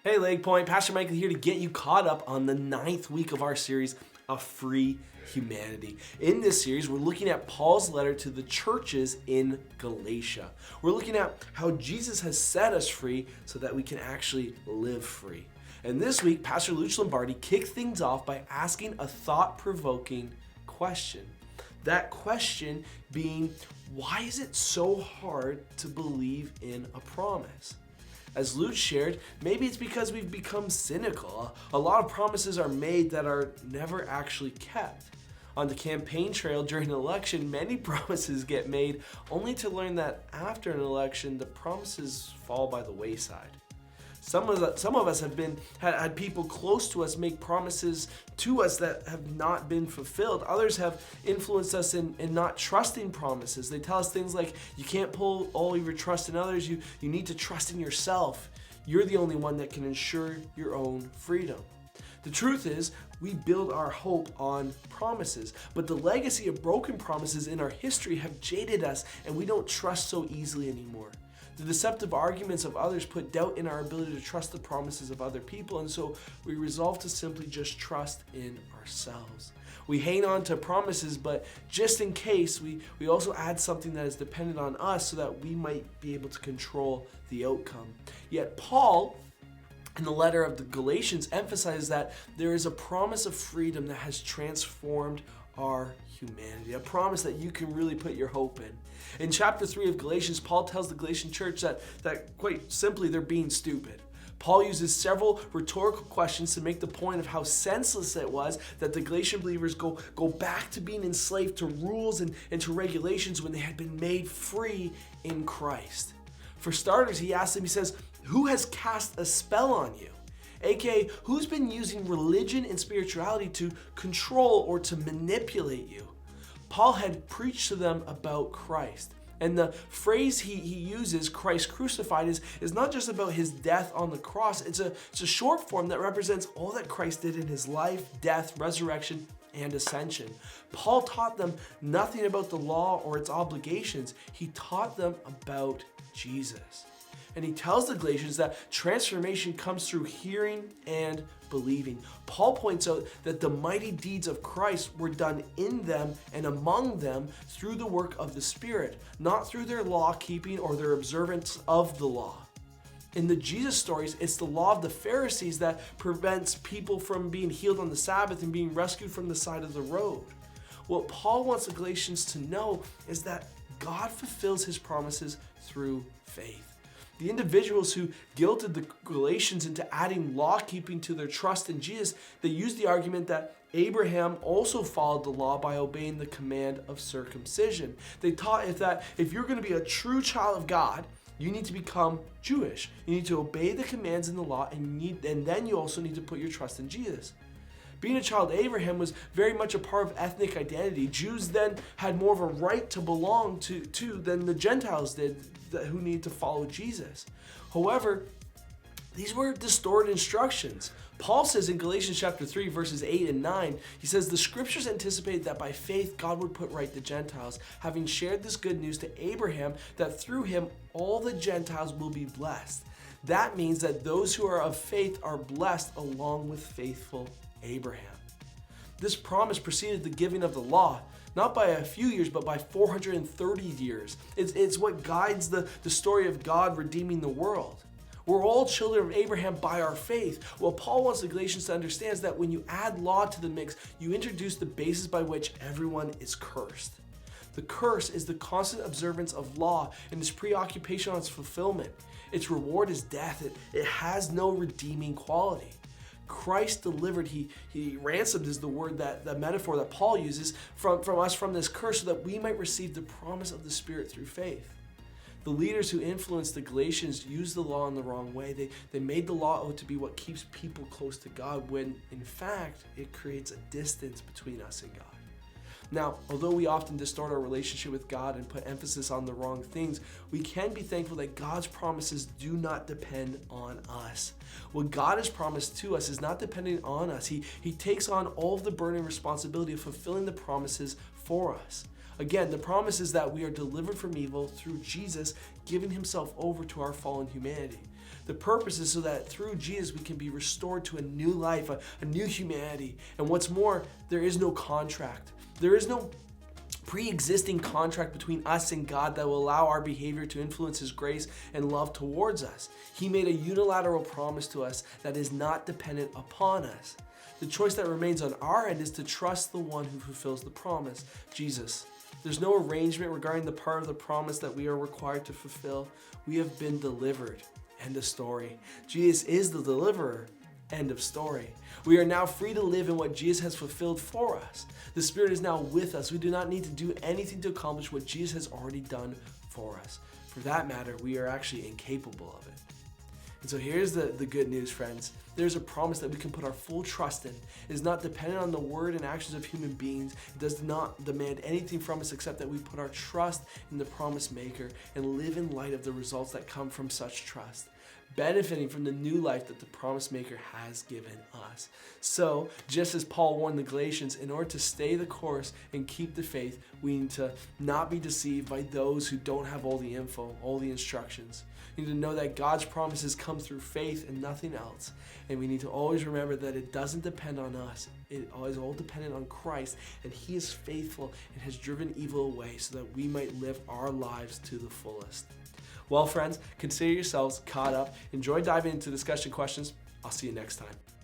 Hey Lake Point, Pastor Michael here to get you caught up on the 9th week of our series, A Free Humanity. In this series, we're looking at Paul's letter to the churches in Galatia. We're looking at how Jesus has set us free so that we can actually live free. And this week, Pastor Luch Lombardi kicked things off by asking a thought-provoking question. That question being, why is it so hard to believe in a promise? As Luch shared, maybe it's because we've become cynical. A lot of promises are made that are never actually kept. On the campaign trail during an election, many promises get made only to learn that after an election, the promises fall by the wayside. Some of us have had people close to us make promises to us that have not been fulfilled. Others have influenced us in not trusting promises. They tell us things like, you can't pull all of your trust in others, you need to trust in yourself. You're the only one that can ensure your own freedom. The truth is, we build our hope on promises, but the legacy of broken promises in our history have jaded us, and we don't trust so easily anymore. The deceptive arguments of others put doubt in our ability to trust the promises of other people, and so we resolve to simply just trust in ourselves. We hang on to promises, but just in case, we also add something that is dependent on us so that we might be able to control the outcome. Yet Paul, in the letter of the Galatians, emphasizes that there is a promise of freedom that has transformed our humanity, a promise that you can really put your hope in. In chapter 3 of Galatians, Paul tells the Galatian church that quite simply they're being stupid. Paul uses several rhetorical questions to make the point of how senseless it was that the Galatian believers go back to being enslaved to rules and to regulations when they had been made free in Christ. For starters, he asks them, he says, who has cast a spell on you? AKA, who's been using religion and spirituality to control or to manipulate you? Paul had preached to them about Christ. And the phrase he uses, Christ crucified, is not just about his death on the cross. It's a short form that represents all that Christ did in his life, death, resurrection, and ascension. Paul taught them nothing about the law or its obligations. He taught them about Jesus. And he tells the Galatians that transformation comes through hearing and believing. Paul points out that the mighty deeds of Christ were done in them and among them through the work of the Spirit, not through their law keeping or their observance of the law. In the Jesus stories, it's the law of the Pharisees that prevents people from being healed on the Sabbath and being rescued from the side of the road. What Paul wants the Galatians to know is that God fulfills his promises through faith. The individuals who guilted the Galatians into adding law-keeping to their trust in Jesus, they used the argument that Abraham also followed the law by obeying the command of circumcision. They taught if you're going to be a true child of God, you need to become Jewish. You need to obey the commands in the law, and then you also need to put your trust in Jesus. Being a child of Abraham was very much a part of ethnic identity. Jews then had more of a right to belong to than the Gentiles did who needed to follow Jesus. However, these were distorted instructions. Paul says in Galatians chapter 3, verses 8 and 9, he says, the scriptures anticipate that by faith God would put right the Gentiles, having shared this good news to Abraham, that through him all the Gentiles will be blessed. That means that those who are of faith are blessed along with faithful Abraham. This promise preceded the giving of the law, not by a few years, but by 430 years. It's what guides the story of God redeeming the world. We're all children of Abraham by our faith. What Paul wants the Galatians to understand is that when you add law to the mix, you introduce the basis by which everyone is cursed. The curse is the constant observance of law and its preoccupation on its fulfillment. Its reward is death. It has no redeeming quality. Christ delivered, he ransomed is the word, the metaphor that Paul uses from us from this curse so that we might receive the promise of the Spirit through faith. The leaders who influenced the Galatians used the law in the wrong way. They made the law out to be what keeps people close to God when in fact it creates a distance between us and God. Now, although we often distort our relationship with God and put emphasis on the wrong things, we can be thankful that God's promises do not depend on us. What God has promised to us is not dependent on us. He takes on all of the burden and responsibility of fulfilling the promises for us. Again, the promise is that we are delivered from evil through Jesus giving himself over to our fallen humanity. The purpose is so that through Jesus we can be restored to a new life, a new humanity. And what's more, there is no contract. There is no pre-existing contract between us and God that will allow our behavior to influence His grace and love towards us. He made a unilateral promise to us that is not dependent upon us. The choice that remains on our end is to trust the one who fulfills the promise, Jesus. There's no arrangement regarding the part of the promise that we are required to fulfill. We have been delivered. End of story. Jesus is the deliverer. End of story. We are now free to live in what Jesus has fulfilled for us. The Spirit is now with us. We do not need to do anything to accomplish what Jesus has already done for us. For that matter, we are actually incapable of it. And so here's the good news, friends. There's a promise that we can put our full trust in. It is not dependent on the word and actions of human beings. It does not demand anything from us except that we put our trust in the promise maker and live in light of the results that come from such trust, benefiting from the new life that the promise maker has given us. So, just as Paul warned the Galatians, in order to stay the course and keep the faith, we need to not be deceived by those who don't have all the info, all the instructions. We need to know that God's promises come through faith and nothing else. And we need to always remember that it doesn't depend on us. It is all dependent on Christ, and He is faithful and has driven evil away so that we might live our lives to the fullest. Well, friends, consider yourselves caught up. Enjoy diving into discussion questions. I'll see you next time.